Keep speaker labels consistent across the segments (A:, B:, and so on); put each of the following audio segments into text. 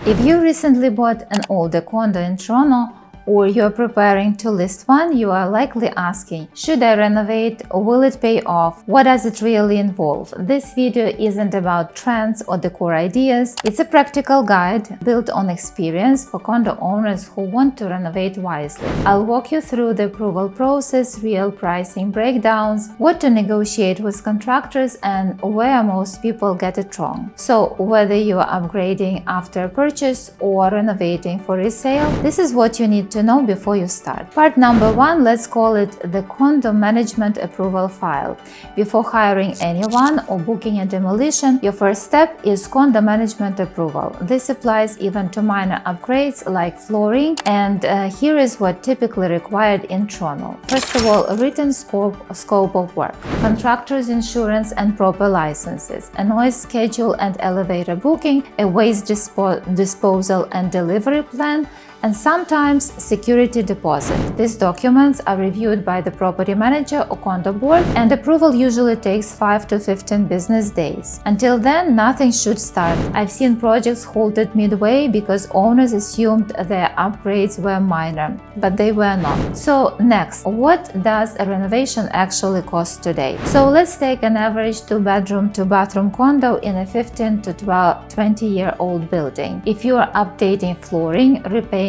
A: If you recently bought an older condo in Toronto, or you're preparing to list one, you are likely asking, should I renovate or will it pay off? What does it really involve? This video isn't about trends or decor ideas. It's a practical guide built on experience for condo owners who want to renovate wisely. I'll walk you through the approval process, real pricing breakdowns, what to negotiate with contractors, and where most people get it wrong. So whether you are upgrading after purchase or renovating for resale, this is what you need to know before you start. Part number 1, let's call it the condo management approval file. Before hiring anyone or booking a demolition, your first step is condo management approval. This applies even to minor upgrades like flooring, and here is what typically required in Toronto. First of all, a written scope of work, contractor's insurance and proper licenses, a noise schedule and elevator booking, a waste disposal and delivery plan, and sometimes security deposit. These documents are reviewed by the property manager or condo board, and approval usually takes 5 to 15 business days. Until then, nothing should start. I've seen projects halted midway because owners assumed their upgrades were minor, but they were not. So next, what does a renovation actually cost today? So let's take an average 2-bedroom, 2-bathroom condo in a 15 to 20-year-old building. If you are updating flooring, replacing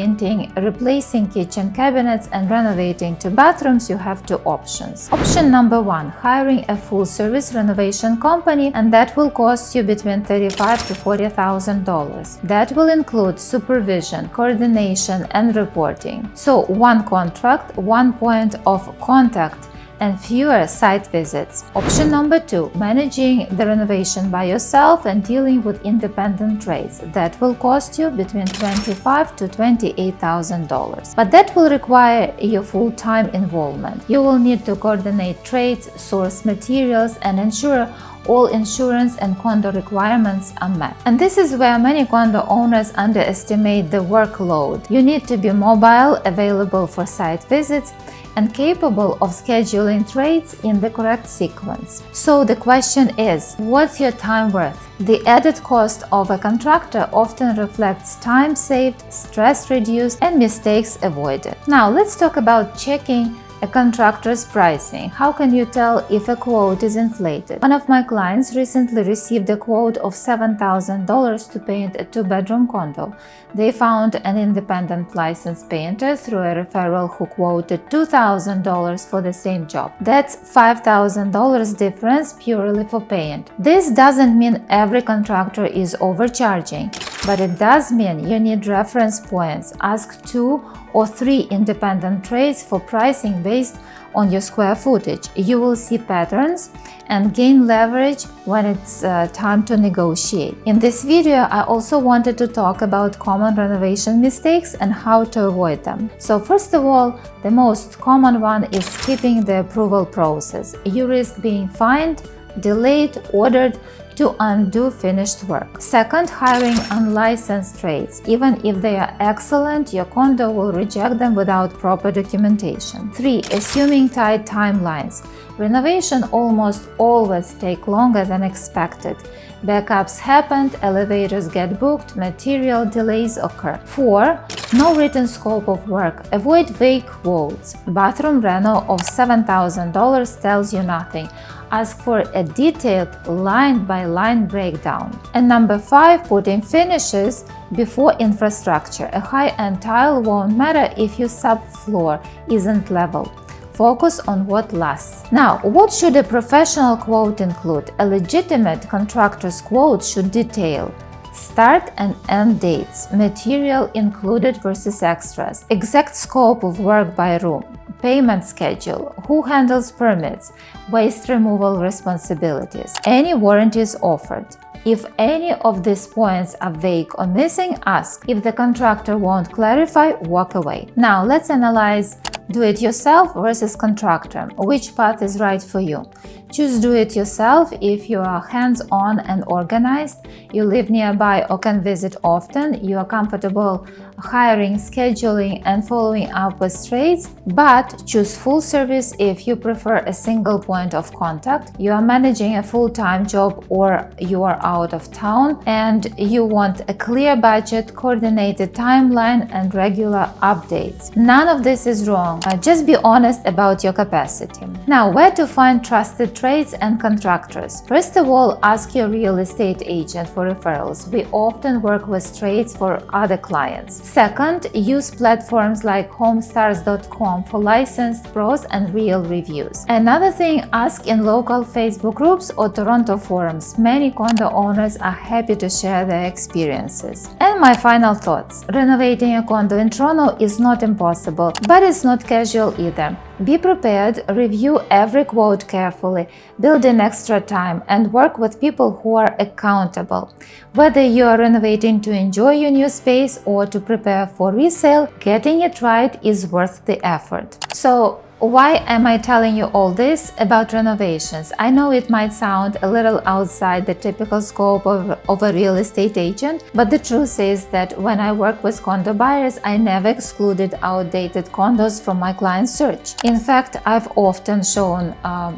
A: kitchen cabinets, and renovating 2 bathrooms, you have 2 options. Option number 1, hiring a full-service renovation company, and that will cost you between $35,000 to $40,000. That will include supervision, coordination, and reporting. So 1 contract, 1 point of contact, and fewer site visits. Option number 2, managing the renovation by yourself and dealing with independent trades. That will cost you between $25,000 to $28,000. But that will require your full-time involvement. You will need to coordinate trades, source materials, and ensure all insurance and condo requirements are met. And this is where many condo owners underestimate the workload. You need to be mobile, available for site visits, and capable of scheduling trades in the correct sequence. So the question is, what's your time worth? The added cost of a contractor often reflects time saved, stress reduced, and mistakes avoided. Now let's talk about checking a contractor's pricing. How can you tell if a quote is inflated? One of my clients recently received a quote of $7,000 to paint a 2-bedroom condo. They found an independent licensed painter through a referral who quoted $2,000 for the same job. That's $5,000 difference purely for paint. This doesn't mean every contractor is overcharging, but it does mean you need reference points. Ask 2 or 3 independent trades for pricing based on your square footage. You will see patterns and gain leverage when it's time to negotiate. In this video, I also wanted to talk about common renovation mistakes and how to avoid them. So first of all, the most common one is skipping the approval process. You risk being fined, delayed, ordered to undo finished work. Second, hiring unlicensed trades. Even if they are excellent, your condo will reject them without proper documentation. 3. Assuming tight timelines. Renovation almost always take longer than expected. Backups happened, elevators get booked, material delays occur. 4. No written scope of work. Avoid vague quotes. Bathroom reno of $7,000 tells you nothing. Ask for a detailed line-by-line breakdown. And number 5, putting finishes before infrastructure. A high-end tile won't matter if your subfloor isn't level. Focus on what lasts. Now, what should a professional quote include? A legitimate contractor's quote should detail start and end dates, material included versus extras, exact scope of work by room, payment schedule, who handles permits, waste removal responsibilities, any warranties offered. If any of these points are vague or missing, ask. If the contractor won't clarify, walk away. Now let's analyze Do it yourself versus contractor. Which path is right for you? Choose do it yourself if you are hands-on and organized, you live nearby or can visit often, you are comfortable hiring, scheduling, and following up with trades, but choose full service if you prefer a single point of contact, you are managing a full-time job or you are out of town, and you want a clear budget, coordinated timeline, and regular updates. None of this is wrong. Just be honest about your capacity. Now, where to find trusted trades and contractors? First of all, ask your real estate agent for referrals. We often work with trades for other clients. Second, use platforms like homestars.com for licensed pros and real reviews. Another thing, ask in local Facebook groups or Toronto forums. Many condo owners are happy to share their experiences. And my final thoughts. Renovating a condo in Toronto is not impossible, but it's not casual either. Be prepared, review every quote carefully, build in extra time, and work with people who are accountable. Whether you are renovating to enjoy your new space or to prepare for resale, getting it right is worth the effort. So, why am I telling you all this about renovations? I know it might sound a little outside the typical scope of a real estate agent, but the truth is that when I work with condo buyers, I never excluded outdated condos from my client search. In fact, I've often shown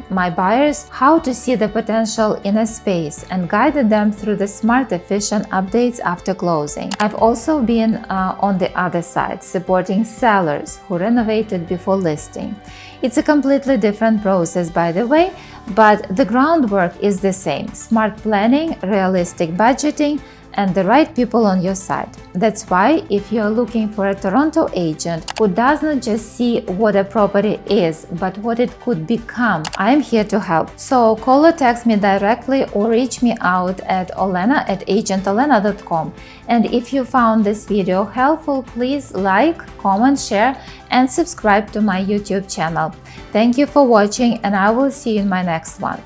A: my buyers how to see the potential in a space and guided them through the smart, efficient updates after closing. I've also been on the other side, supporting sellers who renovated before listing. It's a completely different process, by the way, but the groundwork is the same: smart planning, realistic budgeting, and the right people on your side. That's why if you're looking for a Toronto agent who does not just see what a property is, but what it could become, I'm here to help. So call or text me directly or reach me out at olena@agentolena.com. And if you found this video helpful, please like, comment, share, and subscribe to my YouTube channel. Thank you for watching, and I will see you in my next one.